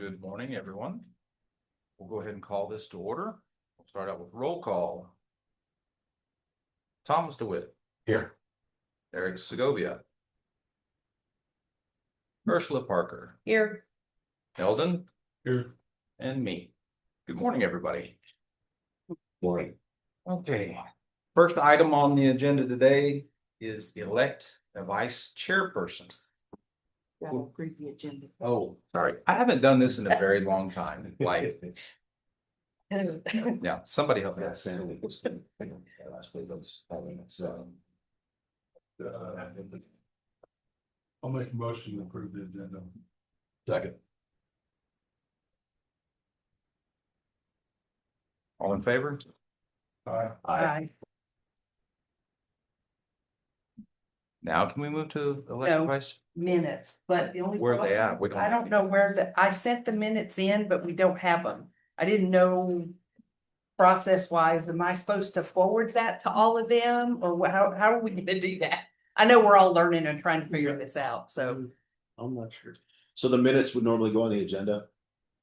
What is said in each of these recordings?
Good morning, everyone. We'll go ahead and call this to order. We'll start out with roll call. Thomas DeWitt. Here. Eric Segovia. Ursula Parker. Here. Eldon. Here. And me. Good morning, everybody. Morning. Okay. First item on the agenda today is elect a vice chairperson. That'll read the agenda. Oh, sorry. I haven't done this in a very long time. Like, yeah, somebody help me. Last week was so. I'll make a motion to approve the agenda. Second. All in favor? Aye. Now can we move to elect No. vice? Minutes, but the only. Where are they at? We I don't know where I sent the minutes in, but we don't have them. I didn't know. Process wise, am I supposed to forward that to all of them or how are we gonna do that? I know we're all learning and trying to figure this out, so. I'm not sure. So the minutes would normally go on the agenda.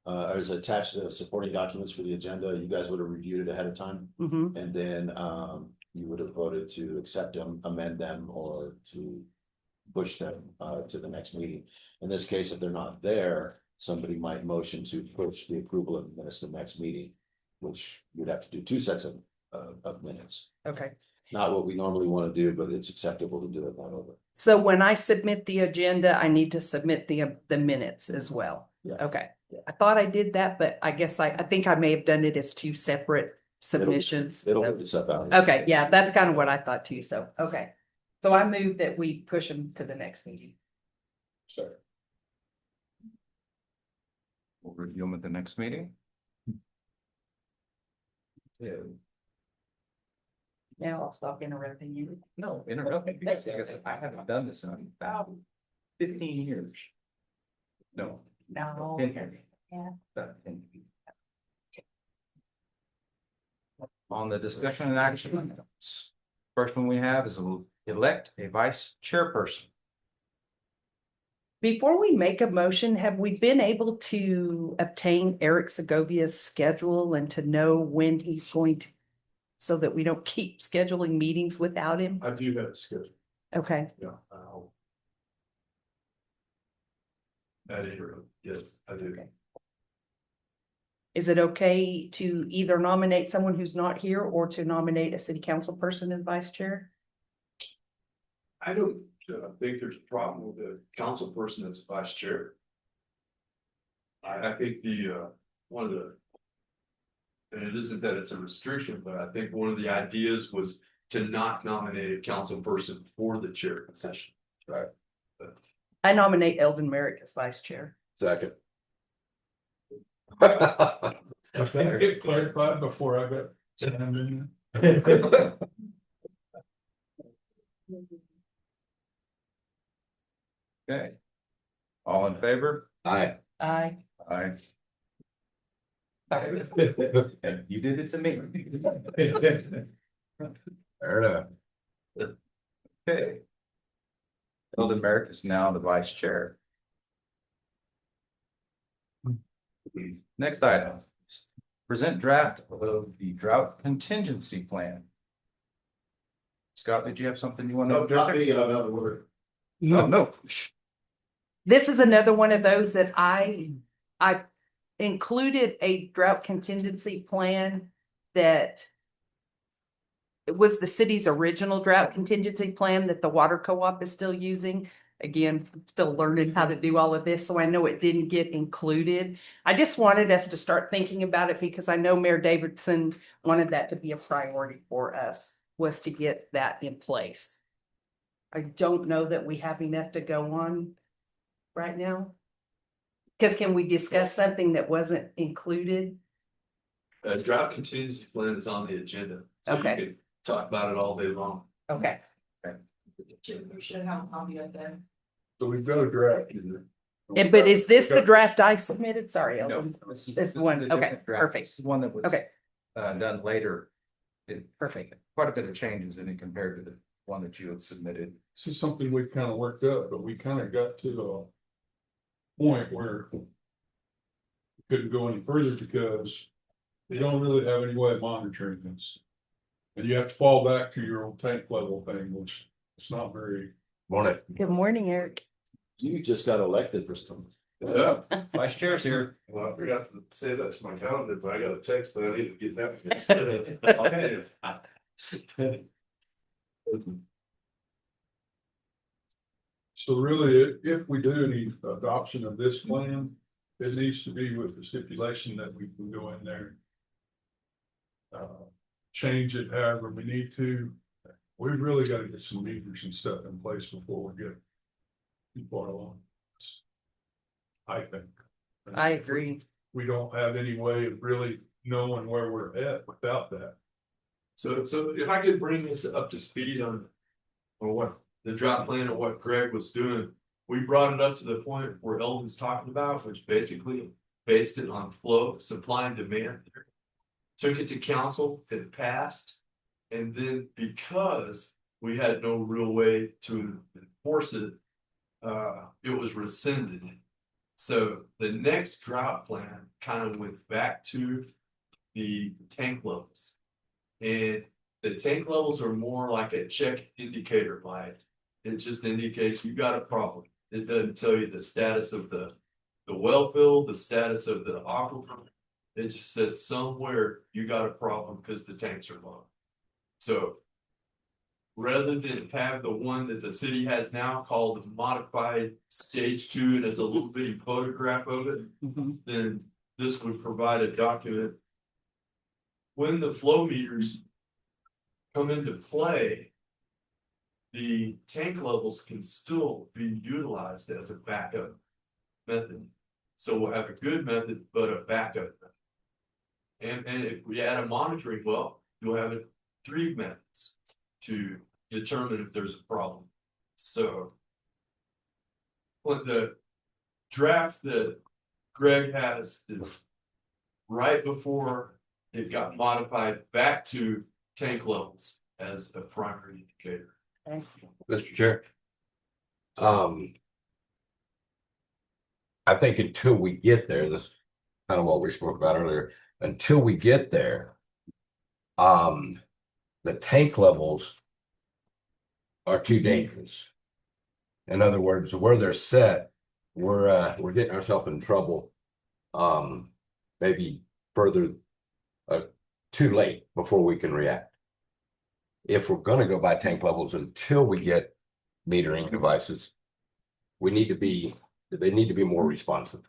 As attached to supporting documents for the agenda, you guys would have reviewed it ahead of time. Mhm. And then you would have voted to accept them, amend them, or to push them to the next meeting. In this case, if they're not there, somebody might motion to push the approval of the minutes to the next meeting, which you'd have to do two sets of minutes. Okay, Not what we normally want to do, but it's acceptable to do it that over. so when I submit the agenda, I need to submit the minutes as well. Yeah. Okay, I thought I did that, but I guess I think I may have done it as two separate submissions. It'll work itself out. Okay, yeah, that's kind of what I thought too, so, okay. So I move that we push them to the next meeting. Sure. We'll review them at the next meeting. Yeah. Now I'll stop interrupting you. No, interrupting because like I said, I haven't done this in about 15 years. No. No. 10 years. Yeah. About 10 years. On the discussion and action items. First one we have is elect a vice chairperson. Before we make a motion, have we been able to obtain Eric Segovia's schedule and to know when he's going to? So that we don't keep scheduling meetings without him? I do have a schedule. Okay, Yeah. Yes, I do. Okay. Is it okay to either nominate someone who's not here or to nominate a city council person as vice chair? I don't think there's a problem with the council person as vice chair. I think one of the. And it isn't that it's a restriction, but I think one of the ideas was to not nominate a council person for the chair position. Right. I nominate Eldon Merrick as vice chair. Second. I think I get clarified before I got. Okay. All in favor? Aye. Aye. Aye. And you did it to me. Fair enough. Okay. Eldon Merrick is now the vice chair. Next item. Present draft of the drought contingency plan. Scott, did you have something you want to? Not me, another word. No. This is another one of those that I included a drought contingency plan that. It was the city's original drought contingency plan that the water co-op is still using. Again, I'm still learning how to do all of this, so I know it didn't get included. I just wanted us to start thinking about it because I know Mayor Davidson wanted that to be a priority for us, was to get that in place. I don't know that we have enough to go on right now. Because can we discuss something that wasn't included? Drought contingency plan is on the agenda. So you Okay. could talk about it all day long. Okay. We should have a copy of that. So we've got a draft. But is this the draft I submitted? Sorry. No. Ellen. This This one, is a okay, different draft. perfect. This is one that was Okay, done later. perfect. Quite a bit of changes in it compared to the one that you had submitted. This is something we kind of worked up, but we kind of got to the point where couldn't go any further because they don't really have any way of monitoring this. And you have to fall back to your old tank level thing, which it's not very. Morning. Good morning, Eric. You just got elected for some. Yeah, Vice chair's here. well, I forgot to say that to my calendar, but I got a text that I need to get that. Okay. So really, if we do any adoption of this plan, it needs to be with the stipulation that we can go in there. Change it however we need to. We've really got to get some meters and stuff in place before we get too far along. I think. I agree. We don't have any way of really knowing where we're at without that. So if I could bring this up to speed on what the drought plan and what Greg was doing, we brought it up to the point where Eldon's talking about, which basically based it on flow, supply and demand. Took it to council, it passed, and then because we had no real way to enforce it, it was rescinded. So the next drought plan kind of went back to the tank levels. And the tank levels are more like a check indicator light. It just indicates you got a problem. It doesn't tell you the status of the well field, the status of the aquifer. It just says somewhere you got a problem because the tanks are low. So rather than have the one that the city has now called the modified stage 2, and it's a little bitty photograph of it, then this would provide a document. When the flow meters come into play, the tank levels can still be utilized as a backup method. So we'll have a good method, but a backup method. And if we add a monitoring well, you'll have 3 methods to determine if there's a problem. So what the draft that Greg has is right before it got modified back to tank levels as a primary indicator. Mr. Chair. I think until we get there, this is kind of what we spoke about earlier, until we get there, the tank levels are too dangerous. In other words, where they're set, we're getting ourselves in trouble. Maybe further too late before we can react. If we're going to go by tank levels until we get metering devices, they need to be more responsive.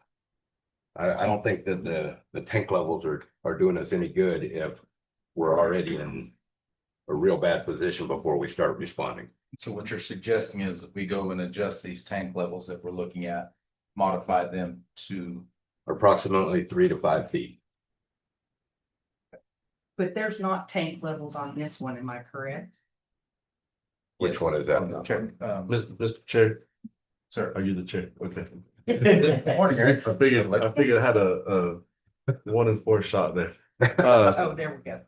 I don't think that the tank levels are doing us any good if we're already in a real bad position before we start responding. So what you're suggesting is that we go and adjust these tank levels that we're looking at, modify them to Approximately 3 to 5 feet. But there's not tank levels on this one, am I correct? Which one is that? check. Mr. Chair, Sir. are you the chair? Okay. Morning, Eric. I figured I had a 1 in 4 shot there. Oh, there we go.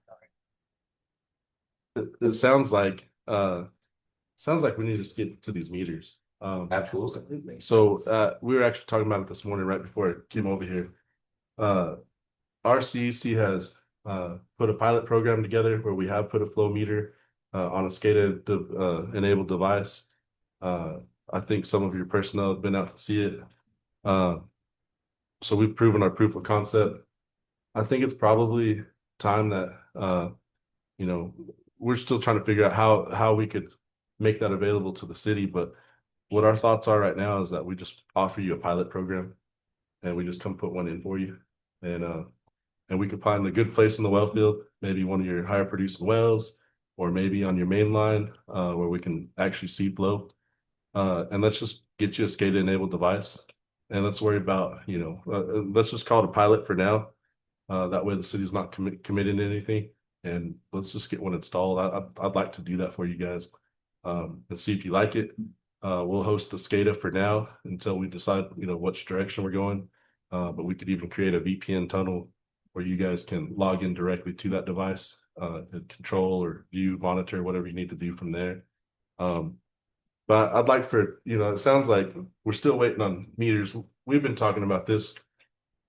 It sounds like we need to get to these meters. Absolutely. So we were actually talking about it this morning right before I came over here. RCEC has put a pilot program together where we have put a flow meter on a SCADA enabled device. I think some of your personnel have been out to see it. So we've proven our proof of concept. I think it's probably time that we're still trying to figure out how we could make that available to the city. But what our thoughts are right now is that we just offer you a pilot program and we just come put one in for you. And we could find a good place in the well field, maybe one of your higher producing wells, or maybe on your main line where we can actually see flow. And let's just get you a SCADA enabled device. And let's worry about, let's just call it a pilot for now. That way the city's not committing to anything. And let's just get one installed. I'd like to do that for you guys and see if you like it. We'll host the SCADA for now until we decide, which direction we're going. But we could even create a VPN tunnel where you guys can log in directly to that device and control or view, monitor, whatever you need to do from there. But I'd like it sounds like we're still waiting on meters. We've been talking about this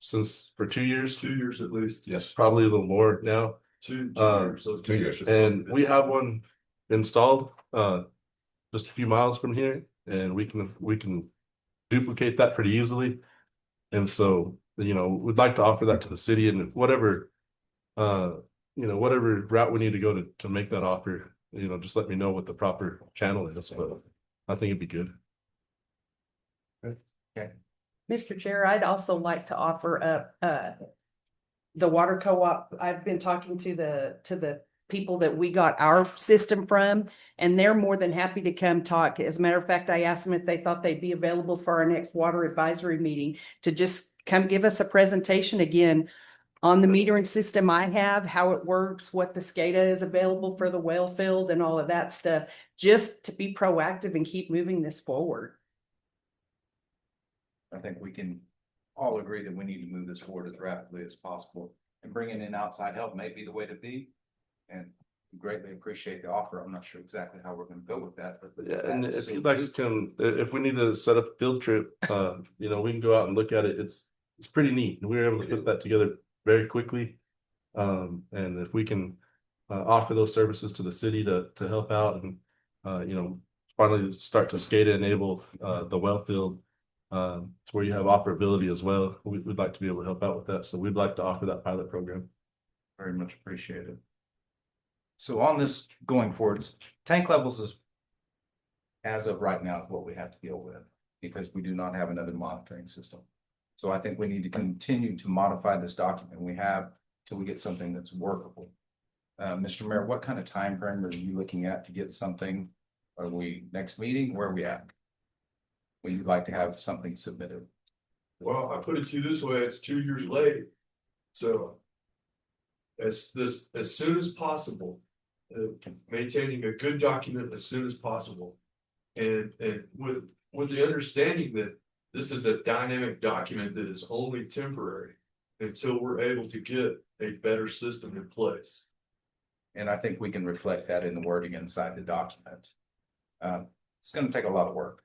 since for 2 years, 2 years at least. Yes. probably a little more now. Two Uh, years. So 2 years. And we have one installed just a few miles from here, and we can duplicate that pretty easily. And so, we'd like to offer that to the city, and whatever whatever route we need to go to make that offer, just let me know what the proper channel is, but I think it'd be good. Mr. Chair, I'd also like to offer up, the water co-op. I've been talking to the people that we got our system from, and they're more than happy to come talk. As a matter of fact, I asked them if they thought they'd be available for our next water advisory meeting to just come give us a presentation again on the metering system I have, how it works, what the SCADA is available for the well field and all of that stuff, just to be proactive and keep moving this forward. I think we can all agree that we need to move this forward as rapidly as possible, and bringing in outside help may be the way to be. And we greatly appreciate the offer. I'm not sure exactly how we're gonna go with that, but. Yeah, and if you'd like to come, if we need to set up a field trip, we can go out and look at it. It's pretty neat. We were able to put that together very quickly. And if we can offer those services to the city to help out and finally start to SCADA enable the well field to where you have operability as well, we'd like to be able to help out with that. So we'd like to offer that pilot program. Very much appreciated. So on this going forward, tank levels is, as of right now, what we have to deal with, because we do not have another monitoring system. So I think we need to continue to modify this document we have till we get something that's workable. Mr. Mayor, what kind of time frame are you looking at to get something? Are we next meeting? Where are we at? Would you like to have something submitted? Well, I put it to you this way, it's 2 years late. So. As soon as possible, maintaining a good document as soon as possible. And with the understanding that this is a dynamic document that is only temporary until we're able to get a better system in place. And I think we can reflect that in the wording inside the document. It's gonna take a lot of work.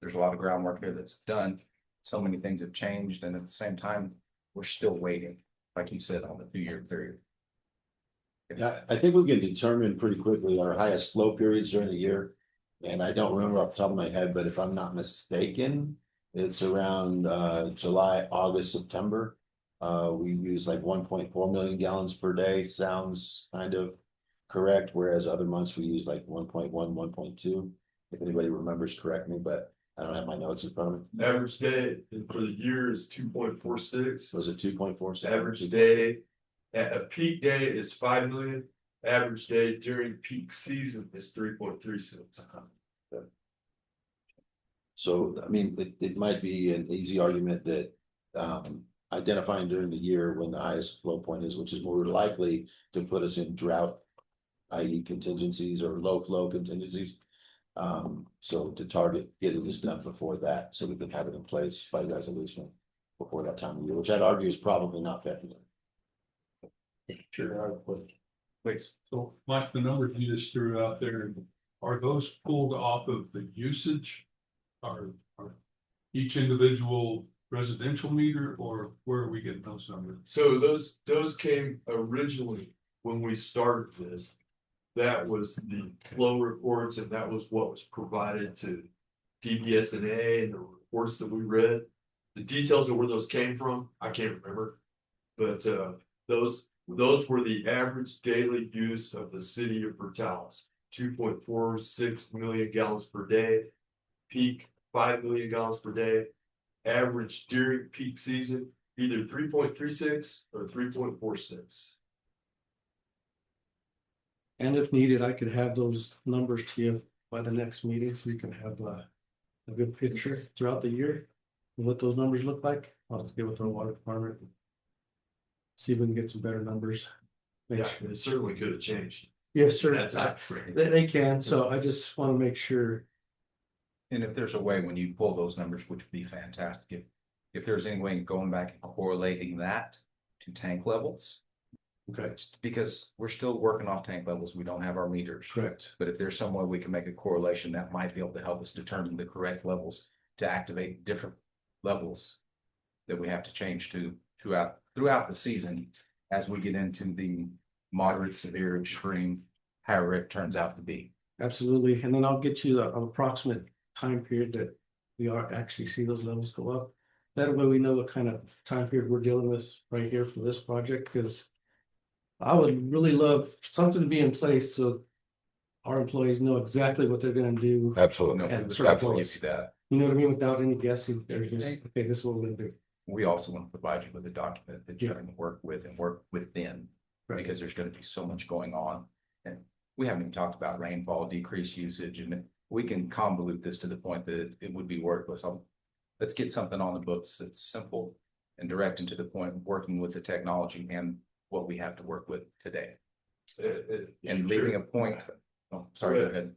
There's a lot of groundwork here that's done. So many things have changed, and at the same time, we're still waiting, like you said, on the 2 year period. Yeah, I think we can determine pretty quickly our highest flow periods during the year. And I don't remember off the top of my head, but if I'm not mistaken, it's around July, August, September. We use like 1.4 million gallons per day, sounds kind of correct, whereas other months we use like 1.1, 1.2. If anybody remembers, correct me, but I don't have my notes in front of me. Average day for the year is 2.46. Was it 2.4? Average day at a peak day is 5 million. Average day during peak season is 3.36. So, I mean, it might be an easy argument that identifying during the year when the highest flow point is, which is more likely to put us in drought, i.e. contingencies or low flow contingencies. So to target getting this done before that, so we can have it in place by resolution before that time of year, which I'd argue is probably not February. Sure, I would. Please. So Mike, the numbers you just threw out there, are those pulled off of the usage? Are each individual residential meter, or where are we getting those numbers? So those came originally when we started this. That was the flow reports, and that was what was provided to DBSNA and the reports that we read. The details of where those came from, I can't remember. But those were the average daily use of the city of Portales. 2.46 million gallons per day, peak 5 million gallons per day, average during peak season, either 3.36 or 3.46. And if needed, I could have those numbers to you by the next meeting, so you can have a good picture throughout the year of what those numbers look like. I'll have to get with our water department. See if we can get some better numbers. Yeah, it certainly could have changed. Yes, sir. That time frame. They can, so I just want to make sure. And if there's a way when you pull those numbers, which would be fantastic, if there's any way going back and correlating that to tank levels. Okay. Because we're still working off tank levels, we don't have our meters. Correct. But if there's some way we can make a correlation, that might be able to help us determine the correct levels to activate different levels that we have to change to throughout the season as we get into the moderate, severe, extreme, however it turns out to be. Absolutely, and then I'll get you an approximate time period that we are actually see those levels go up. That way we know what kind of time period we're dealing with right here for this project, because I would really love something to be in place so our employees know exactly what they're gonna do. Absolutely. No, And we certain definitely points. give you that. You know what I mean? Without any guessing, they're just, okay, this is what we're gonna do. We also want to provide you with a document that you can work with and work within. Right. Because there's gonna be so much going on. And we haven't even talked about rainfall, decreased usage, and we can convolute this to the point that it would be worthless. Let's get something on the books that's simple and direct and to the point, working with the technology and what we have to work with today. And leaving a point, oh, sorry, go ahead.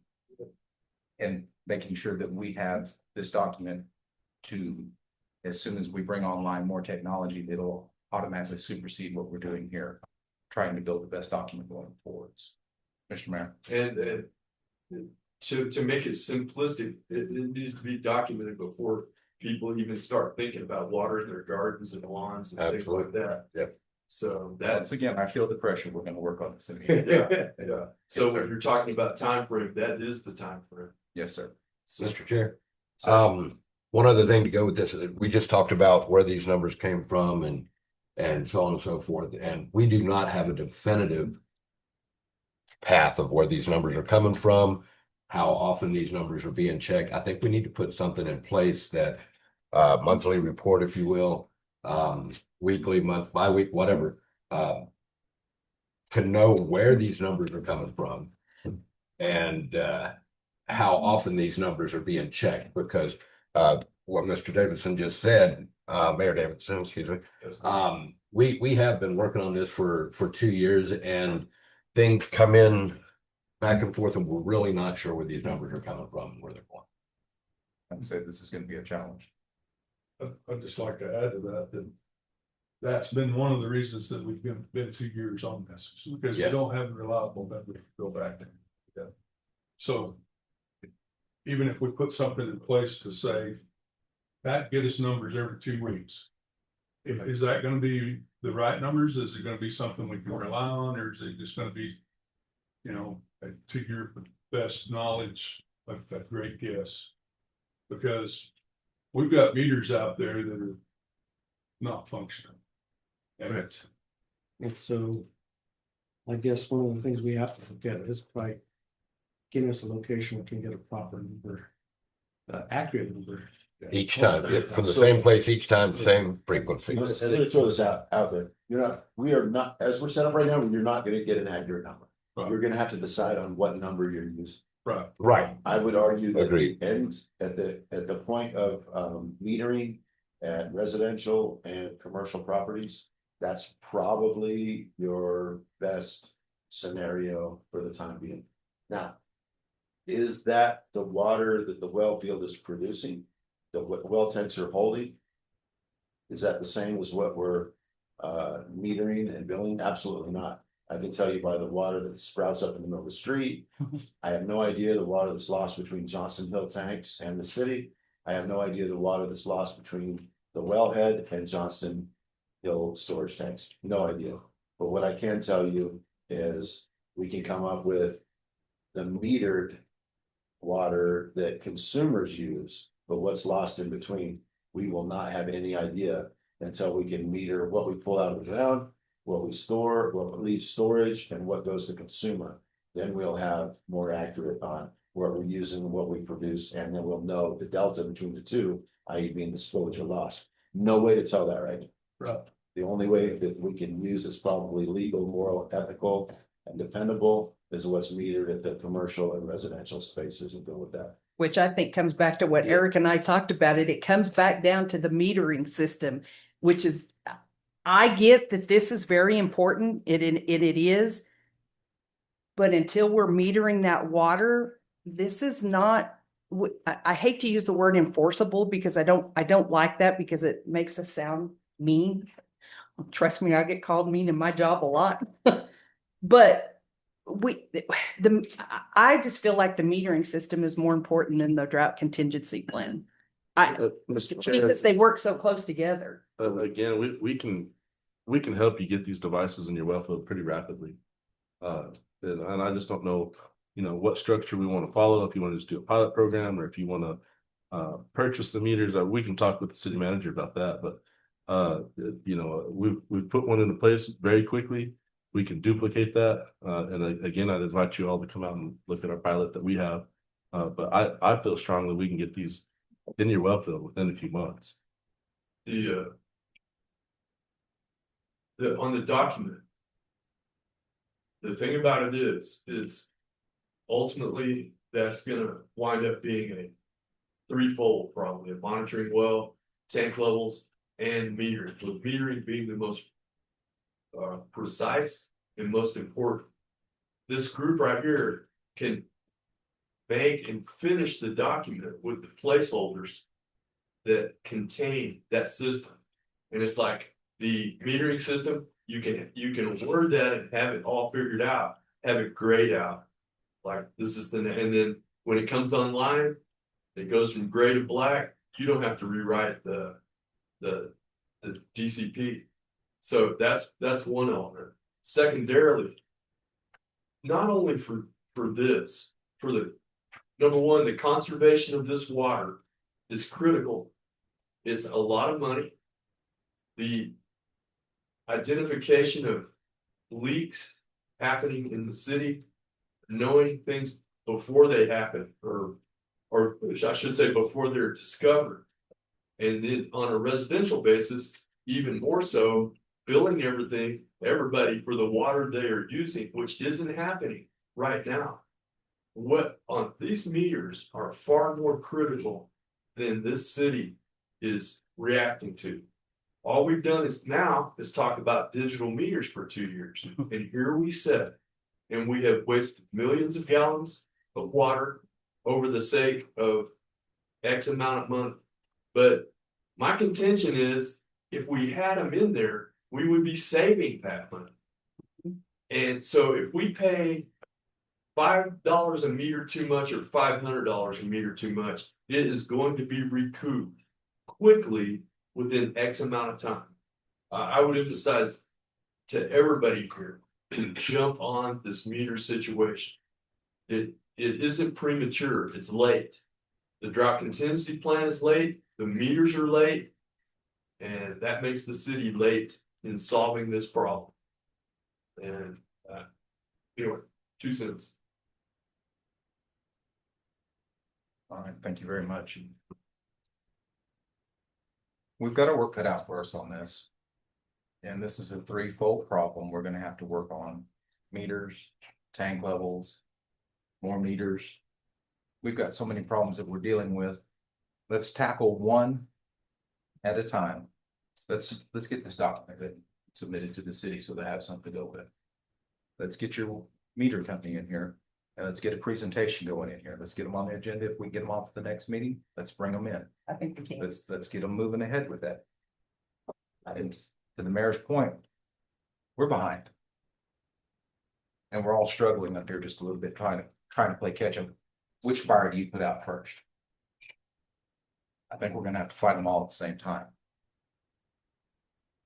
And making sure that we have this document to, as soon as we bring online more technology, it'll automatically supersede what we're doing here, trying to build the best document going forwards. Mr. Mayor. And to make it simplistic, it needs to be documented before people even start thinking about watering their gardens and lawns and things like Absolutely. that. Yep. So that's, Once again, I feel the pressure. We're gonna work on this. yeah. So Yes, sir. when you're talking about time frame, that is the time frame. Yes, sir. So Mr. Chair. One other thing to go with this, we just talked about where these numbers came from and so on and so forth, and we do not have a definitive path of where these numbers are coming from, how often these numbers are being checked. I think we need to put something in place that monthly report, if you will, weekly, month, bi-week, whatever, to know where these numbers are coming from and how often these numbers are being checked, because what Mr. Davidson just said, Mayor Davidson, excuse me, we have been working on this for 2 years, and things come in back and forth, and we're really not sure where these numbers are coming from and where they're going. I'd say this is gonna be a challenge. I'd just like to add to that, that's been one of the reasons that we've been 2 years on this, is because we Yeah. don't have a reliable number to go back to. Yeah. So even if we put something in place to say, Pat, get us numbers every 2 weeks. Is that gonna be the right numbers? Is it gonna be something we can rely on, or is it just gonna be, to your best knowledge, a great guess? Because we've got meters out there that are not functioning. And And so I guess one of the things we have to look at is by getting us a location we can get a proper number, accurate number. Each time, from the same place each time, same frequency. Let me throw this out there. We are not, as we're set up right now, you're not gonna get an accurate number. You're gonna have to decide on what number you're using. right, Right. I would argue that Agreed. it ends at the point of metering at residential and commercial properties. That's probably your best scenario for the time being. Now, is that the water that the well field is producing? The well tanks are holding? Is that the same as what we're metering and billing? Absolutely not. I can tell you by the water that sprouts up in the middle of the street. I have no idea the water that's lost between Johnson Hill tanks and the city. I have no idea the water that's lost between the wellhead and Johnston Hill storage tanks. No idea. But what I can tell you is we can come up with the metered water that consumers use, but what's lost in between, we will not have any idea until we can meter what we pull out of the ground, what we store, what leaves storage, and what goes to consumer. Then we'll have more accurate on what we're using, what we produce, and then we'll know the delta between the two, i.e. being the spillage or loss. No way to tell that right now. right. The only way that we can use is probably legal, moral, ethical, and dependable is what's metered at the commercial and residential spaces, and go with that. Which I think comes back to what Eric and I talked about it. It comes back down to the metering system, which is, I get that this is very important. It is. But until we're metering that water, this is not, I hate to use the word enforceable because I don't like that because it makes us sound mean. Trust me, I get called mean in my job a lot. But I just feel like the metering system is more important than the drought contingency plan. Mr. Chair, Because they work so close together. again, we can we can help you get these devices in your well field pretty rapidly. And I just don't know, what structure we want to follow, if you want to just do a pilot program or if you want to purchase the meters, we can talk with the city manager about that, but we've put one into place very quickly. We can duplicate that. And again, I'd invite you all to come out and look at our pilot that we have. But I feel strongly we can get these in your well field within a few months. On the document. The thing about it is ultimately that's gonna wind up being a threefold, probably a monitoring well, tank levels, and metering, with metering being the most precise and most important. This group right here can make and finish the document with the placeholders that contain that system. And it's like the metering system, you can word that and have it all figured out, have it grayed out. Like this is and then when it comes online, it goes from gray to black. You don't have to rewrite the DCP. So that's one element. Secondarily, not only for this, for the number one, the conservation of this water is critical. It's a lot of money. The identification of leaks happening in the city, knowing things before they happen, or I should say before they're discovered. And then on a residential basis, even more so, billing everybody for the water they are using, which isn't happening right now. What on these meters are far more critical than this city is reacting to. All we've done is talk about digital meters for 2 years. And here we sit, and we have wasted millions of gallons of water over the sake of X amount of money. But my contention is, if we had them in there, we would be saving that money. And so if we pay $5 a meter too much or $500 a meter too much, it is going to be recouped quickly within X amount of time. I would emphasize to everybody here to jump on this meter situation. It isn't premature, it's late. The drought contingency plan is late, the meters are late, and that makes the city late in solving this problem. And anyway, 2 cents. All right, thank you very much. We've got our work cut out for us on this. And this is a threefold problem we're gonna have to work on. Meters, tank levels, more meters. We've got so many problems that we're dealing with. Let's tackle one at a time. Let's get this document submitted to the city so they have something to go with. Let's get your meter company in here. And let's get a presentation going in here. Let's get them on the agenda. If we get them off at the next meeting, let's bring them in. I think we can. Let's get them moving ahead with that. And to the mayor's point, we're behind. And we're all struggling up here just a little bit, trying to play catch up. Which fire do you put out first? I think we're gonna have to fight them all at the same time.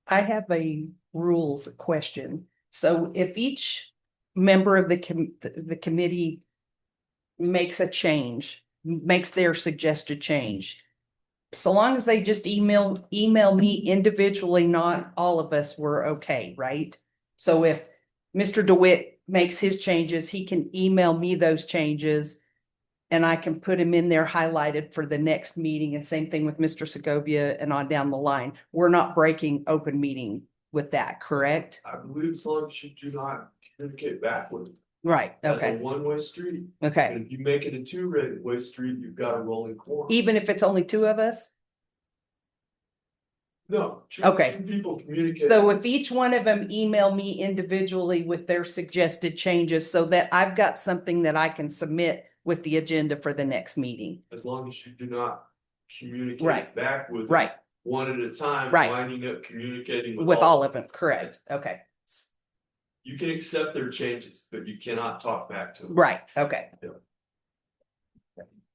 I have a rules question. So if each member of the committee makes a change, makes their suggested change, so long as they just email me individually, not all of us, we're okay, right? So if Mr. DeWitt makes his changes, he can email me those changes and I can put him in there highlighted for the next meeting, and same thing with Mr. Segovia and on down the line. We're not breaking open meeting with that, correct? I believe as long as you do not communicate back with them. Right, That's a okay, one-way street. okay. And if you make it a two-way street, you've got a rolling quorum. Even if it's only 2 of us? No. Okay. Two people communicate. So if each one of them email me individually with their suggested changes so that I've got something that I can submit with the agenda for the next meeting. As long as you do not communicate Right. back with. Right, One at a time. Right. Winding up communicating with all of them, correct, okay, You can accept their changes, but you cannot talk back to them. right, okay.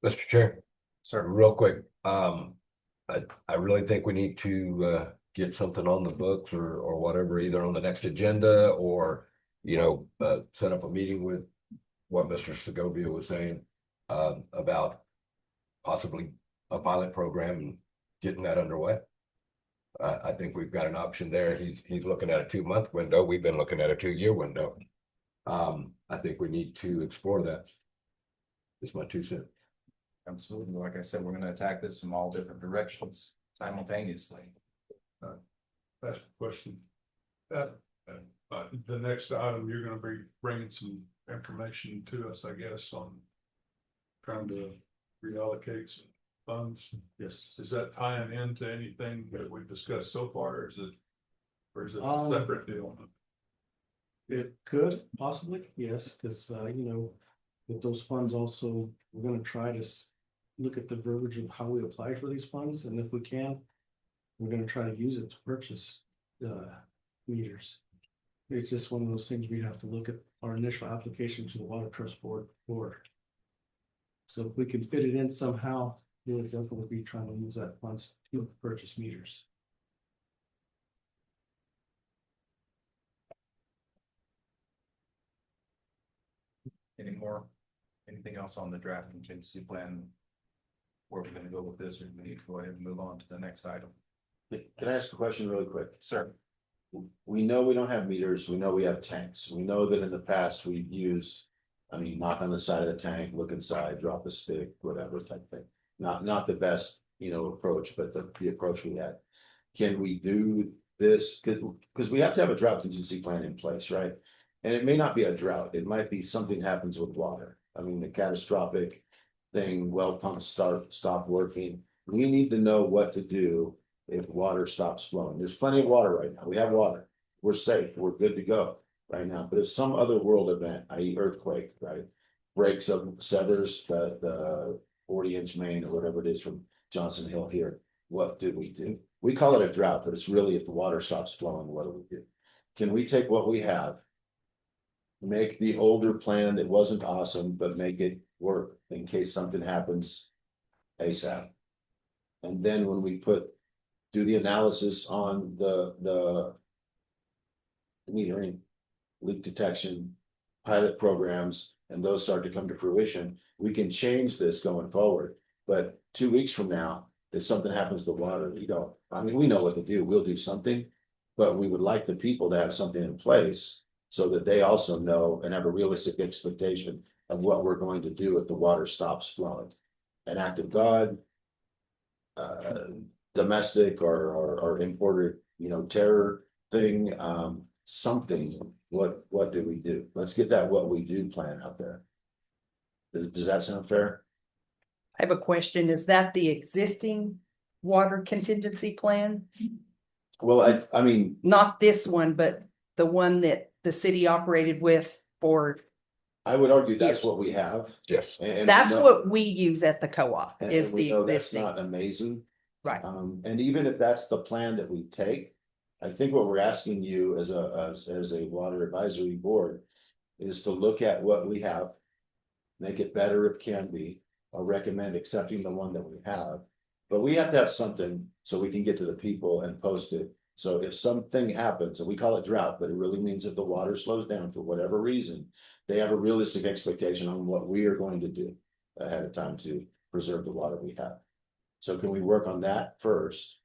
Mr. Chair, sir, real quick, I really think we need to get something on the books or whatever, either on the next agenda or, set up a meeting with what Mr. Segovia was saying, about possibly a pilot program and getting that underway. I think we've got an option there. He's looking at a 2-month window. We've been looking at a 2-year window. I think we need to explore that. It's my 2 cents. Absolutely. Like I said, we're gonna attack this from all different directions simultaneously. That's a question. The next item, you're gonna be bringing some information to us, I guess, on trying to reallocate some funds. Yes. Is that tying into anything that we've discussed so far, or is it a separate deal? It could possibly, yes, because, with those funds also, we're gonna try to look at the verbiage of how we apply for these funds, and if we can, we're gonna try to use it to purchase, meters. It's just one of those things we have to look at our initial application to the Water Trust Board for. So if we can fit it in somehow, we would definitely be trying to use that funds to purchase meters. Anything else on the draft contingency plan? Where we're gonna go with this, or we need to go ahead and move on to the next item? Can I ask a question really quick? Sir, We know we don't have meters, we know we have tanks, we know that in the past we've used. Knock on the side of the tank, look inside, drop a stick, whatever type thing. Not the best, approach, but the approach we had. Can we do this? Because we have to have a drought contingency plan in place, right? And it may not be a drought, it might be something happens with water. The catastrophic thing, well pumps stop working. We need to know what to do if water stops flowing. There's plenty of water right now. We have water. We're safe. We're good to go right now. But if some other world event, i.e. earthquake, right, breaks up, severs the 40-inch main or whatever it is from Johnson Hill here, what do? We call it a drought, but it's really if the water stops flowing, what do we do? Can we take what we have, make the older plan that wasn't awesome, but make it work in case something happens ASAP? And then when we do the analysis on the metering, leak detection, pilot programs, and those start to come to fruition, we can change this going forward. But 2 weeks from now, if something happens to water, we know what to do. We'll do something, but we would like the people to have something in place so that they also know and have a realistic expectation of what we're going to do if the water stops flowing. An act of God, domestic or imported, terror thing, something. What do we do? Let's get that what we do plan out there. Does that sound fair? I have a question. Is that the existing water contingency plan? Well, I mean, Not this one, but the one that the city operated with for, I would argue that's what we have. Yes. And that's we know- what we use at the co-op and is we the know that's existing. not amazing. Right. And even if that's the plan that we take, I think what we're asking you as a water advisory board is to look at what we have, make it better if can be, or recommend accepting the one that we have. But we have to have something so we can get to the people and post it. So if something happens, and we call it drought, but it really means that the water slows down for whatever reason, they have a realistic expectation on what we are going to do ahead of time to preserve the water we have. So can we work on that first?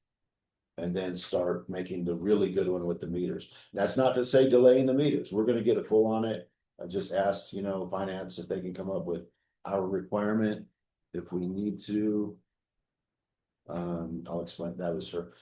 And then start making the really good one with the meters. That's not to say delaying the meters. We're gonna get a full on it. I just asked, finance if they can come up with our requirement if we need to. I'll explain that was her.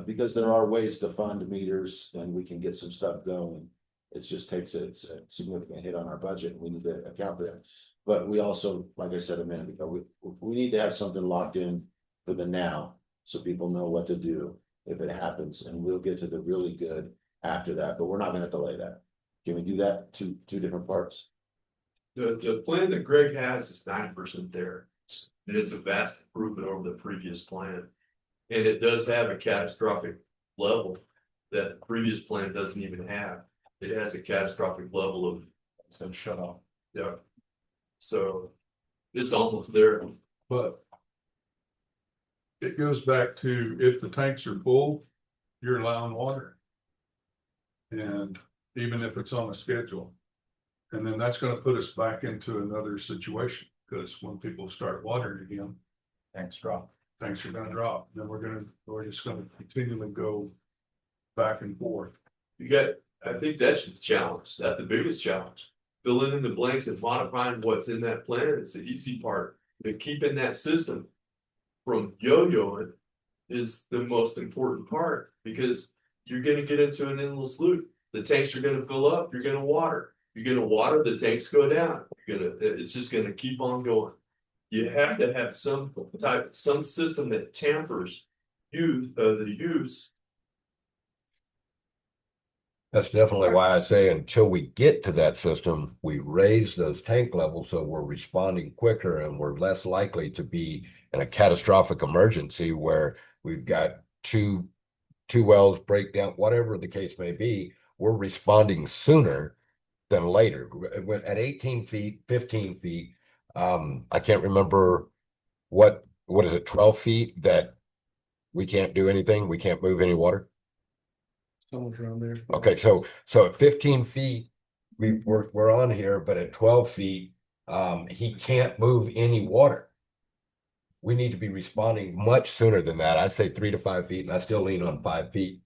Because there are ways to fund meters and we can get some stuff going. It just takes a significant hit on our budget. We need to account for that. But we also, like I said a minute ago, we need to have something locked in for the now. So people know what to do if it happens, and we'll get to the really good after that, but we're not gonna delay that. Can we do that? Two different parts? The plan that Greg has is 9% there, and it's a vast improvement over the previous plan. And it does have a catastrophic level that the previous plan doesn't even have. It has a catastrophic level of, it's been shut off. yeah. So it's almost there. But it goes back to if the tanks are full, you're allowing water. And even if it's on a schedule. And then that's gonna put us back into another situation, because when people start watering again, Thanks, drop. tanks are gonna drop, then we're just gonna continually go back and forth. You got, I think that's the challenge. That's the biggest challenge. Filling in the blanks and modifying what's in that plan is the easy part. But keeping that system from yo-yoing is the most important part, because you're gonna get into an endless loop. The tanks are gonna fill up, you're gonna water. You're gonna water, the tanks go down. It's just gonna keep on going. You have to have some system that tampers the use. That's definitely why I say until we get to that system, we raise those tank levels so we're responding quicker and we're less likely to be in a catastrophic emergency where we've got two wells break down, whatever the case may be. We're responding sooner than later. At 18 feet, 15 feet, I can't remember what is it, 12 feet that we can't do anything, we can't move any water. Somewhere around there. Okay, so at 15 feet, we're on here, but at 12 feet, he can't move any water. We need to be responding much sooner than that. I say 3 to 5 feet, and I still lean on 5 feet.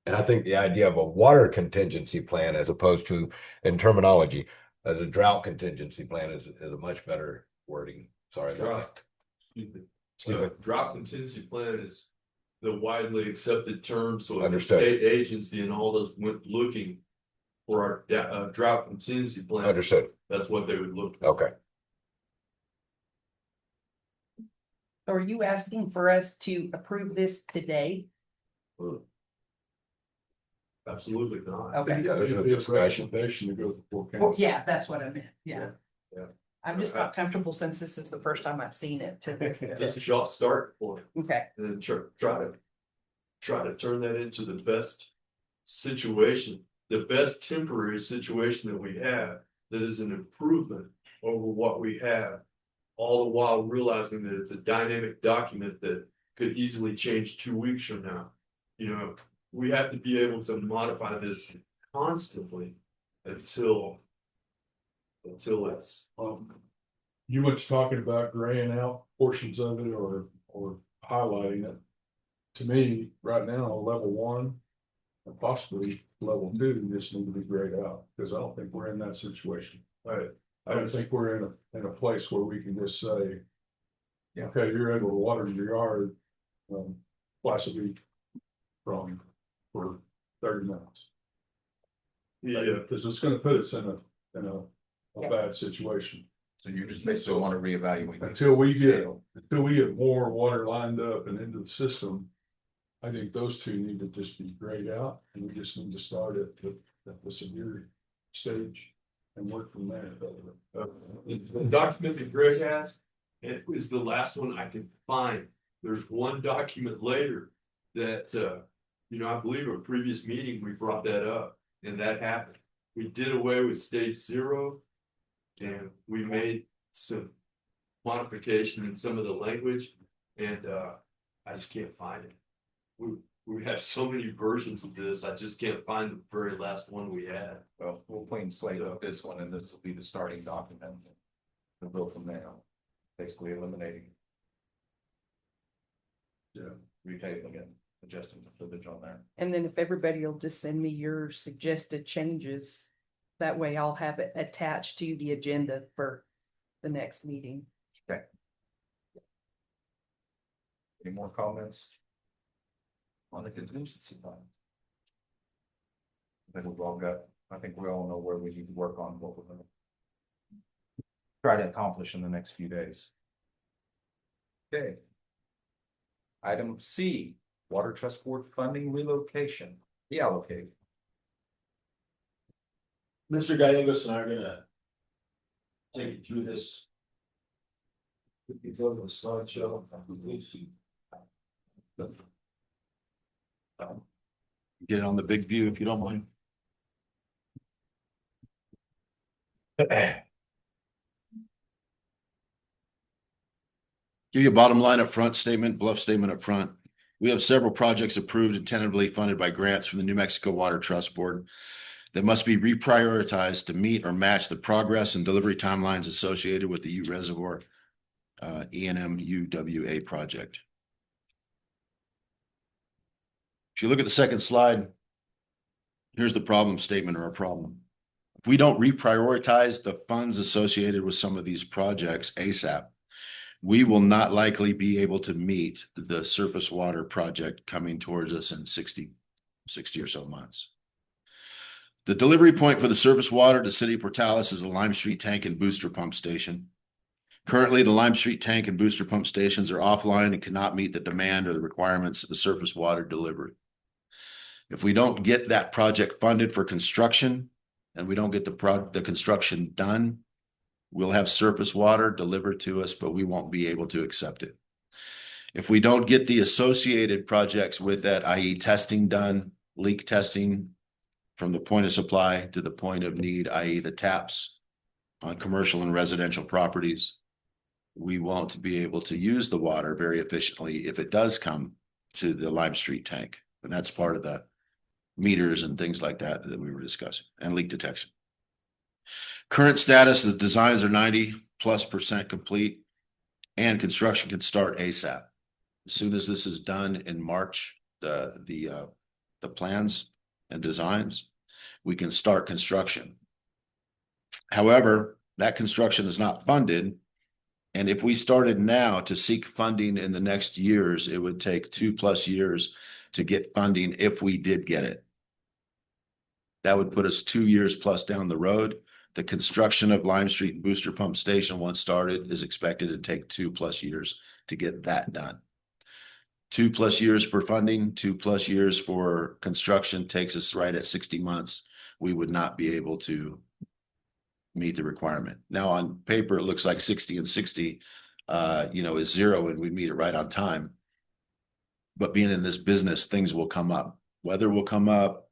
And I think the idea of a water contingency plan, as opposed to, in terminology, as a drought contingency plan is a much better wording. Sorry about that. Excuse me. Drought contingency plan is the widely accepted term, so if the Understood. state agency and all those went looking for our drought contingency plan, Understood. that's what they would look for. Okay. Are you asking for us to approve this today? Absolutely not. Okay. There's a recommendation to go before Well, council. yeah, that's what I meant, yeah. Yeah. I'm just not comfortable since this is the first time I've seen it This to, is y'all start point, okay, and then try to turn that into the best situation, the best temporary situation that we have, that is an improvement over what we have. All the while realizing that it's a dynamic document that could easily change 2 weeks from now. You know, we have to be able to modify this constantly until it's, You were talking about graying out portions of it or highlighting it. To me, right now, level 1 and possibly level 2 just need to be grayed out, because I don't think we're in that situation. I don't think we're in a place where we can just say, Yeah. okay, you're able to water your yard twice a week for 30 minutes. yeah, Because it's gonna put us in a Yeah. bad situation. So you just basically want to reevaluate. Until we get, Scale. until we get more water lined up and into the system. I think those two need to just be grayed out, and we just need to start at the severe stage and work from there. the document that Greg has, it was the last one I could find. There's one document later that, I believe a previous meeting, we brought that up, and that happened. We did away with stage 0. And we made some modification in some of the language, and I just can't find it. We have so many versions of this, I just can't find the very last one we had. Well, we'll clean slate up this one, and this will be the starting document. We'll go from there, basically eliminating. Yeah. Retabling it, adjusting the footage on there. and then if everybody will just send me your suggested changes. That way I'll have it attached to the agenda for the next meeting. Any more comments? On the contingency plan? I think we all know where we need to work on what we're gonna try to accomplish in the next few days. Okay. Item C, Water Trust Board funding relocation, reallocate. Mr. Gallegos and I are gonna take you through this. If you go to the slideshow, Get it on the big view if you don't mind. Give you a bottom line up front statement, bluff statement up front. We have several projects approved and tentatively funded by grants from the New Mexico Water Trust Board that must be reprioritized to meet or match the progress and delivery timelines associated with the Ute Reservoir ENM UWA project. If you look at the second slide, here's the problem statement or a problem. If we don't reprioritize the funds associated with some of these projects ASAP, we will not likely be able to meet the surface water project coming towards us in 60 or so months. The delivery point for the surface water to City of Portales is the Lime Street Tank and Booster Pump Station. Currently, the Lime Street Tank and Booster Pump stations are offline and cannot meet the demand or the requirements of the surface water delivery. If we don't get that project funded for construction and we don't get the construction done, we'll have surface water delivered to us, but we won't be able to accept it. If we don't get the associated projects with that, i.e. testing done, leak testing from the point of supply to the point of need, i.e. the taps on commercial and residential properties, we won't be able to use the water very efficiently if it does come to the Lime Street tank. And that's part of the meters and things like that that we were discussing, and leak detection. Current status, the designs are 90+% complete and construction can start ASAP. As soon as this is done in March, the plans and designs, we can start construction. However, that construction is not funded. And if we started now to seek funding in the next years, it would take 2+ years to get funding if we did get it. That would put us 2+ years down the road. The construction of Lime Street and Booster Pump Station, once started, is expected to take 2+ years to get that done. 2+ years for funding, 2+ years for construction takes us right at 60 months. We would not be able to meet the requirement. Now on paper, it looks like 60 and 60, is 0 and we meet it right on time. But being in this business, things will come up. Weather will come up.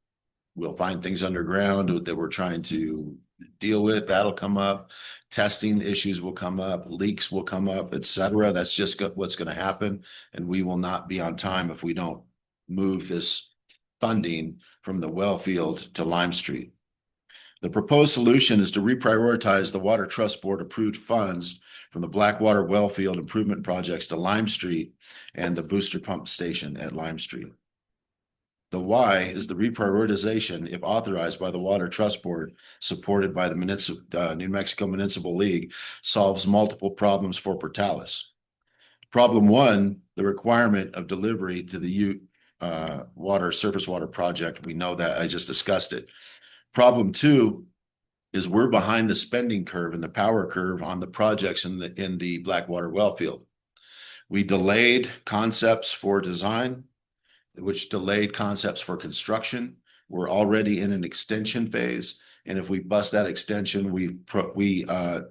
We'll find things underground that we're trying to deal with. That'll come up. Testing issues will come up. Leaks will come up, etc. That's just what's going to happen. And we will not be on time if we don't move this funding from the well field to Lime Street. The proposed solution is to reprioritize the Water Trust Board approved funds from the Blackwater Wellfield improvement projects to Lime Street and the booster pump station at Lime Street. The why is the reprioritization, if authorized by the Water Trust Board, supported by the New Mexico Municipal League, solves multiple problems for Portales. Problem 1, the requirement of delivery to the Ute surface water project. We know that, I just discussed it. Problem 2 is we're behind the spending curve and the power curve on the projects in the Blackwater Wellfield. We delayed concepts for design, which delayed concepts for construction. We're already in an extension phase. And if we bust that extension, we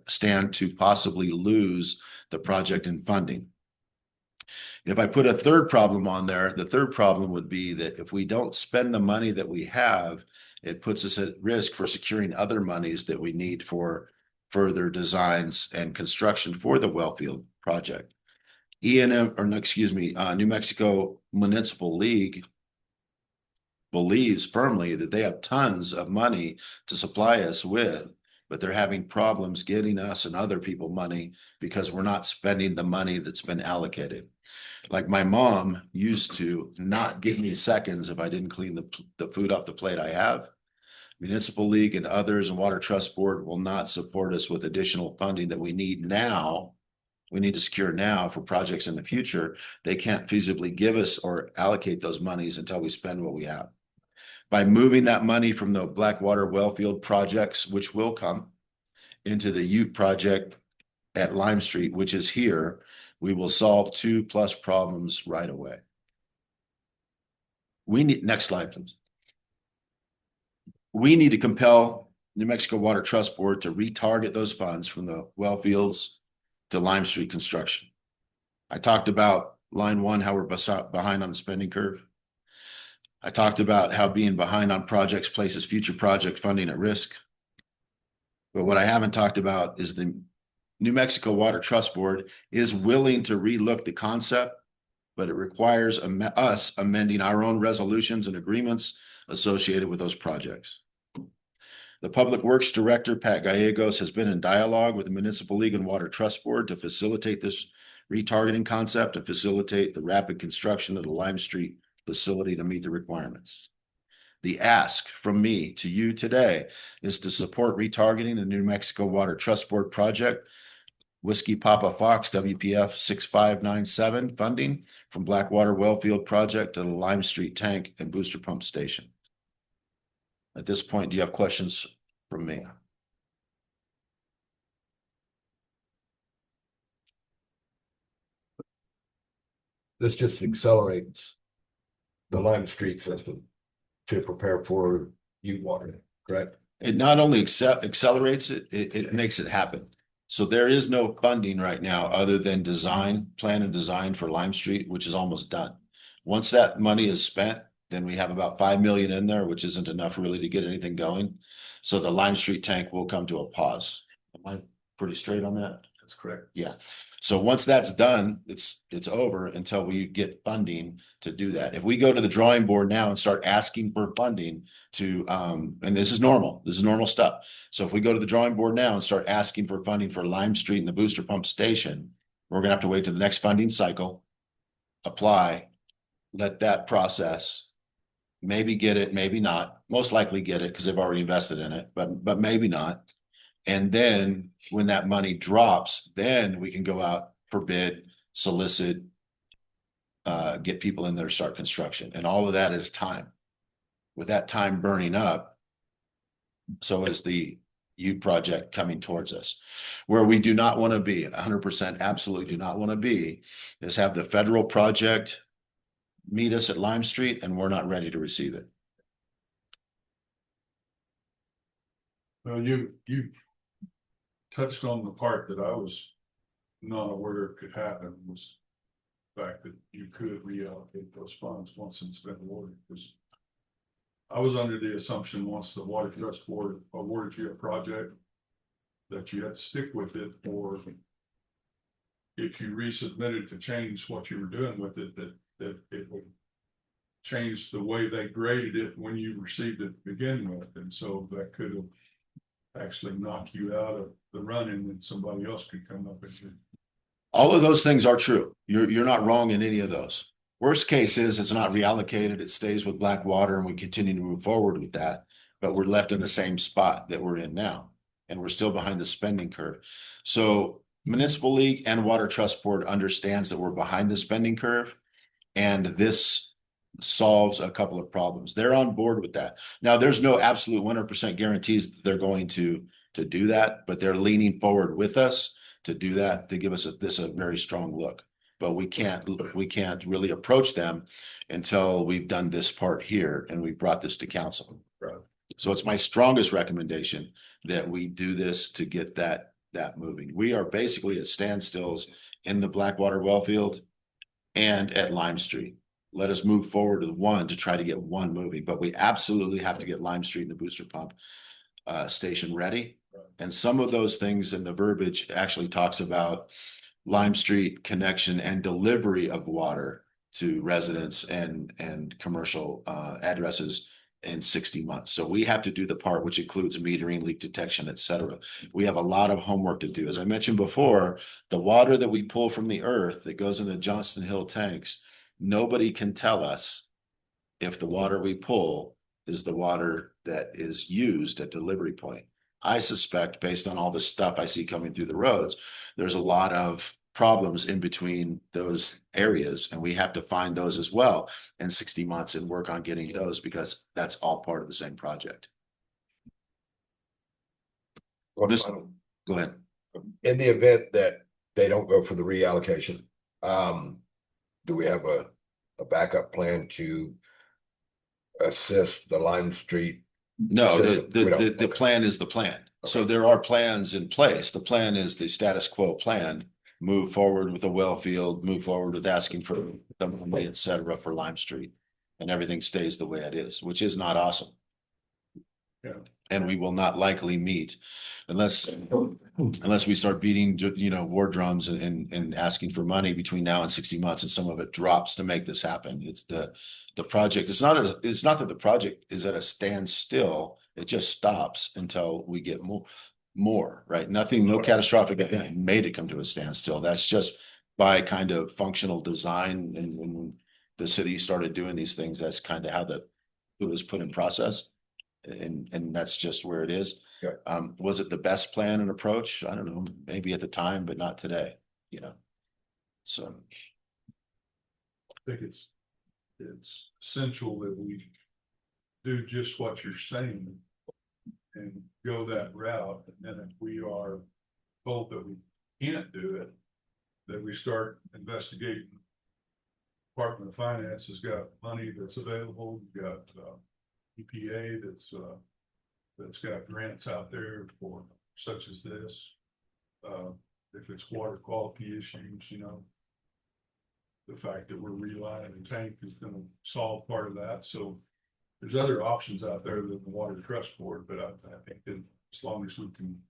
stand to possibly lose the project in funding. If I put a third problem on there, the third problem would be that if we don't spend the money that we have, it puts us at risk for securing other monies that we need for further designs and construction for the Wellfield project. New Mexico Municipal League believes firmly that they have tons of money to supply us with, but they're having problems getting us and other people money because we're not spending the money that's been allocated. Like my mom used to not give me seconds if I didn't clean the food off the plate I have. Municipal League and others and Water Trust Board will not support us with additional funding that we need now. We need to secure now for projects in the future. They can't feasibly give us or allocate those monies until we spend what we have. By moving that money from the Blackwater Wellfield projects, which will come, into the Ute project at Lime Street, which is here, we will solve 2+ problems right away. Next slide, please. We need to compel New Mexico Water Trust Board to retarget those funds from the well fields to Lime Street construction. I talked about line 1, how we're behind on the spending curve. I talked about how being behind on projects places future project funding at risk. But what I haven't talked about is the New Mexico Water Trust Board is willing to relook the concept but it requires us amending our own resolutions and agreements associated with those projects. The Public Works Director, Pat Gallegos, has been in dialogue with the Municipal League and Water Trust Board to facilitate this retargeting concept and facilitate the rapid construction of the Lime Street facility to meet the requirements. The ask from me to you today is to support retargeting the New Mexico Water Trust Board project, Whiskey Papa Fox WPF 6597 funding from Blackwater Wellfield project to the Lime Street tank and booster pump station. At this point, do you have questions from me? This just accelerates the Lime Street system to prepare for Ute water, correct? It not only accelerates it, it makes it happen. So there is no funding right now other than plan and design for Lime Street, which is almost done. Once that money is spent, then we have about 5 million in there, which isn't enough really to get anything going. So the Lime Street tank will come to a pause. Am I pretty straight on that? That's correct. Yeah. So once that's done, it's over until we get funding to do that. If we go to the drawing board now and start asking for funding to, and this is normal stuff. So if we go to the drawing board now and start asking for funding for Lime Street and the booster pump station, we're gonna have to wait to the next funding cycle, apply, let that process, maybe get it, maybe not, most likely get it because they've already invested in it, but maybe not. And then when that money drops, then we can go out for bid, solicit, get people in there to start construction. And all of that is time. With that time burning up, so is the Ute project coming towards us. Where we do not want to be, 100% absolutely do not want to be, is have the federal project meet us at Lime Street and we're not ready to receive it. Well, you touched on the part that I was not aware could happen, was the fact that you could reallocate those funds once it's been awarded. Because I was under the assumption once the Water Trust Board awarded you a project that you had to stick with it, or if you resubmitted to change what you were doing with it, that it would change the way they graded it when you received it to begin with. And so that could have actually knock you out of the running and somebody else could come up and. All of those things are true. You're not wrong in any of those. Worst case is it's not reallocated. It stays with Blackwater and we continue to move forward with that. But we're left in the same spot that we're in now. And we're still behind the spending curve. So Municipal League and Water Trust Board understands that we're behind the spending curve. And this solves a couple of problems. They're on board with that. Now, there's no absolute 100% guarantees that they're going to do that, but they're leaning forward with us to do that, to give us a very strong look. But we can't really approach them until we've done this part here and we've brought this to council. Right. So it's my strongest recommendation that we do this to get that moving. We are basically at standstills in the Blackwater Wellfield and at Lime Street. Let us move forward to one to try to get one moving, but we absolutely have to get Lime Street and the booster pump station ready. And some of those things in the verbiage actually talks about Lime Street connection and delivery of water to residents and commercial addresses in 60 months. So we have to do the part which includes metering, leak detection, et cetera. We have a lot of homework to do. As I mentioned before, the water that we pull from the earth that goes into Johnston Hill tanks, nobody can tell us if the water we pull is the water that is used at delivery point. I suspect, based on all the stuff I see coming through the roads, there's a lot of problems in between those areas, and we have to find those as well in 60 months and work on getting those, because that's all part of the same project. Well, Go ahead. in the event that they don't go for the reallocation, do we have a backup plan to assist the Lime Street? No, the Okay. plan is the plan. So there are plans in place. The plan is the status quo plan. Move forward with the well field, move forward with asking for the money, et cetera, for Lime Street. And everything stays the way it is, which is not awesome. And we will not likely meet unless we start beating, war drums and asking for money between now and 60 months, and some of it drops to make this happen. It's the project. It's not that the project is at a standstill. It just stops until we get more, right? No catastrophic event made it come to a standstill. That's just by kind of functional design. And when the city started doing these things, that's kind of how it was put in process. And that's just where it is. Yeah. Was it the best plan and approach? I don't know, maybe at the time, but not today, so. I think it's essential that we do just what you're saying and go that route. And then if we are told that we can't do it, that we start investigating. Department of Finance has got money that's available. We've got EPA that's got grants out there for such as this. If it's water quality issues, the fact that we're relining the tank is gonna solve part of that. So there's other options out there than the Water Trust Board, but I think that as long as we can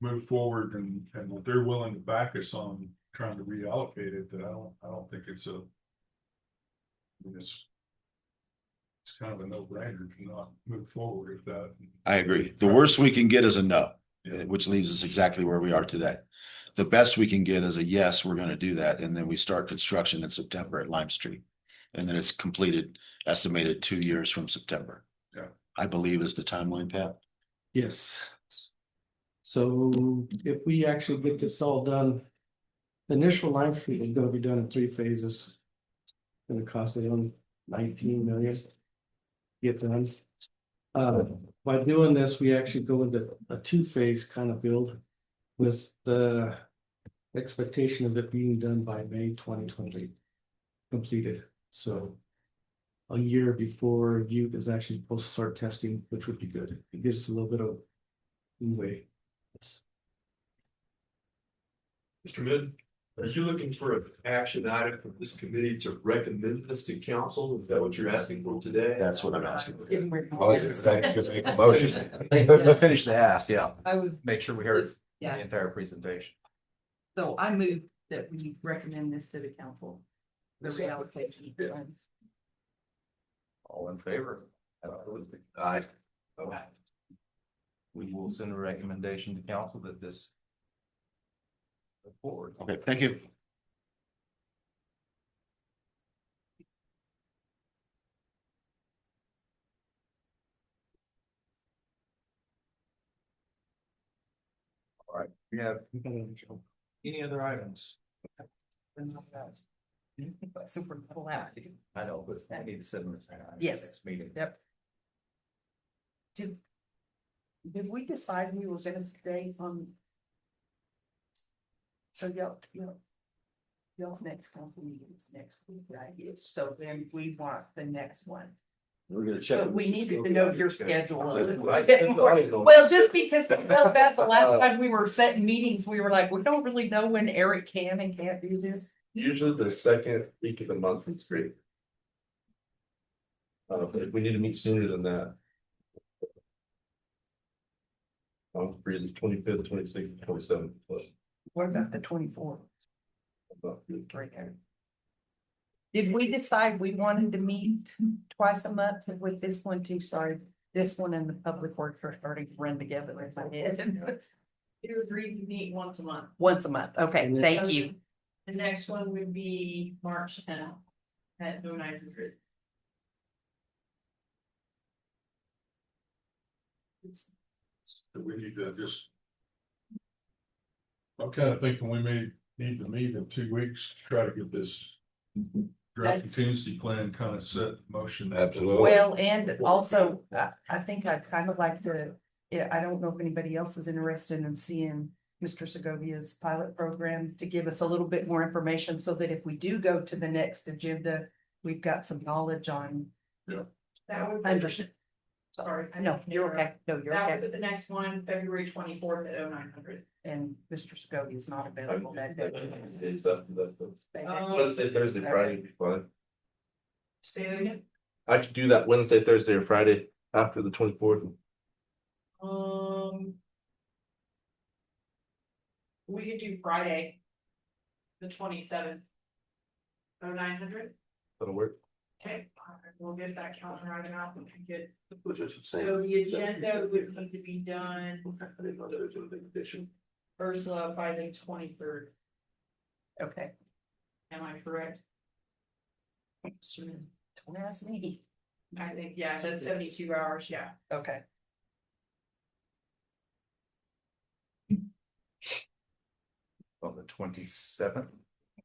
move forward and what they're willing to back us on trying to reallocate it, that I don't think it's it's kind of a no-brainer to not move forward with that. I agree. The worst we can get is a no, Yeah. which leaves us exactly where we are today. The best we can get is a yes, we're gonna do that, and then we start construction in September at Lime Street. And then it's completed, estimated 2 years from September. Yeah. I believe is the timeline, Pat. Yes. So if we actually get this all done, the initial Lime Street is gonna be done in 3 phases. Gonna cost around 19 million. Get done. By doing this, we actually go into a 2-phase kind of build with the expectation of it being done by May 2020. Completed, so a year before Ute is actually supposed to start testing, which would be good. It gives us a little bit of leeway. Mr. Mid, are you looking for an action item from this committee to recommend this to council? Is that what you're asking for today? That's what I'm asking. Motion. Finish the ask, yeah. I would, Make sure we heard the yeah, entire presentation. so I move that we recommend this to the council. The reallocation. plan. All in favor? Aye. We will send a recommendation to council that this go forward. Okay, thank you. All right, we have any other items? Super loud. I know, but I need to send them. Yes. Next meeting. Yep. Did we decide we were gonna stay on? So y'all's next council meeting is next week, right? So then we want the next one. We're gonna check. But we needed to know your schedule. I said, Well, just because we felt bad the last time we were setting meetings, we were like, we don't really know when Eric can and can't do this. Usually the second week of the month is great. But if we need to meet sooner than that. I'm free the 25th, 26th, 27th. What about the 24th? Right there. Did we decide we wanted to meet twice a month with this one too? Sorry, this one and the public works are starting to run together in my head. You agree to meet once a month. Once a month, okay, thank you. The next one would be March 10th at 0900. So we need to just. I'm kind of thinking we may need to meet in 2 weeks to try to get this. Draft That's- contingency plan kind of set in motion. Absolutely. Well, and also, I think I'd kind of like to, yeah, I don't know if anybody else is interested in seeing Mr. Segovia's pilot program to give us a little bit more information so that if we do go to the next agenda, we've got some knowledge on. That would. I understand. Sorry. No, you're okay. No, you're That would okay. be the next one, February 24th at 0900. And Mr. Segovia is not available that day. It's Um, Wednesday, Thursday, Friday would be fine. Say that again. I could do that Wednesday, Thursday, or Friday. after the 24th? We could do Friday. The 27th. 0900. That'll work. Okay, alright, we'll get that calendar item out and get, Which is the so same. the agenda would need to be done, Ursula, by the 23rd, Okay. am I correct? Sure. Don't ask me. I think, yeah, that's 72 hours, yeah. Okay. On the 27th.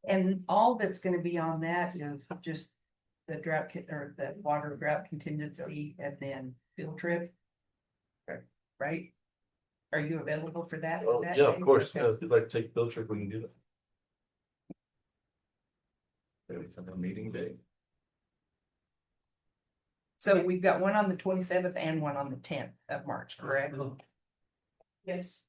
And all that's gonna be on that is just the or the water drought contingency and then field trip. Okay, right? Are you available for that? Oh, that yeah, of day? course. Okay. Yeah, if you'd like to take a field trip, we can do that. Maybe some a meeting day. So we've got one on the 27th and one on the 10th of March, correct? Yes.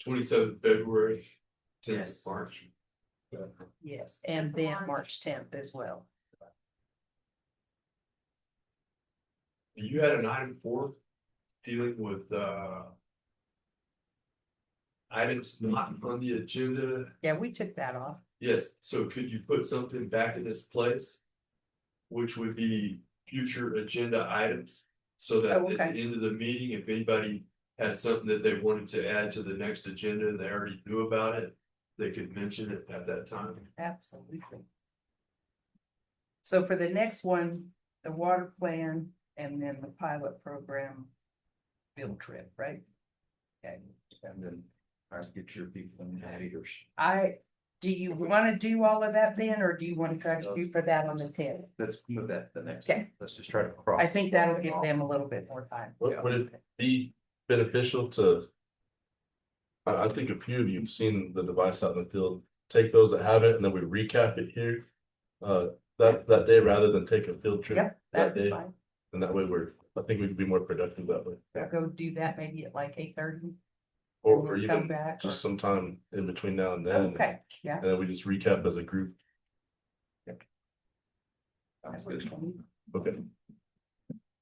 27th February, 10th Yes. March. Yes, and then March 10th as well. You had an item 4 dealing with items not on the agenda. Yeah, we took that off. Yes, so could you put something back in its place? Which would be future agenda items, so that Oh, at okay. the end of the meeting, if anybody had something that they wanted to add to the next agenda and they already knew about it, they could mention it at that time. Absolutely. So for the next one, the water plan and then the pilot program field trip, right? Okay. And then I get your people and haters. Do you wanna do all of that then, or do you wanna try to do for that on the 10th? Let's move that to the next. Okay. Let's just try to cross. I think that'll give them a little bit more time. Would it be beneficial to? I think a few of you have seen the device out in the field, take those that haven't, and then we recap it here. That day rather than take a field trip. Yep, that'd that be day. fine. And that way I think we could be more productive that way. I'll go do that maybe at like 8:30. Or We'll even come back, just or- sometime in between now and then. Okay, yeah. And then we just recap as a group. Sounds that works good. for me. Okay.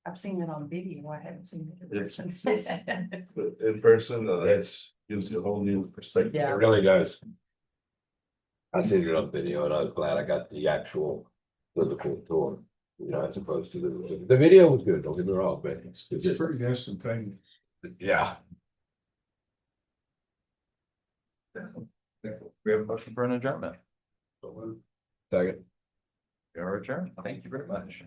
I've seen it on video, I haven't seen it in It's- person. But in person, that's gives you a whole new perspective. Yeah. It really does. I seen it on video and I was glad I got the actual physical tour, you know, as opposed to the video was good, don't get me wrong, but it's It's just, pretty instantaneous. yeah. We have a motion for an adjournment. Second. We are adjourned. Thank you very much.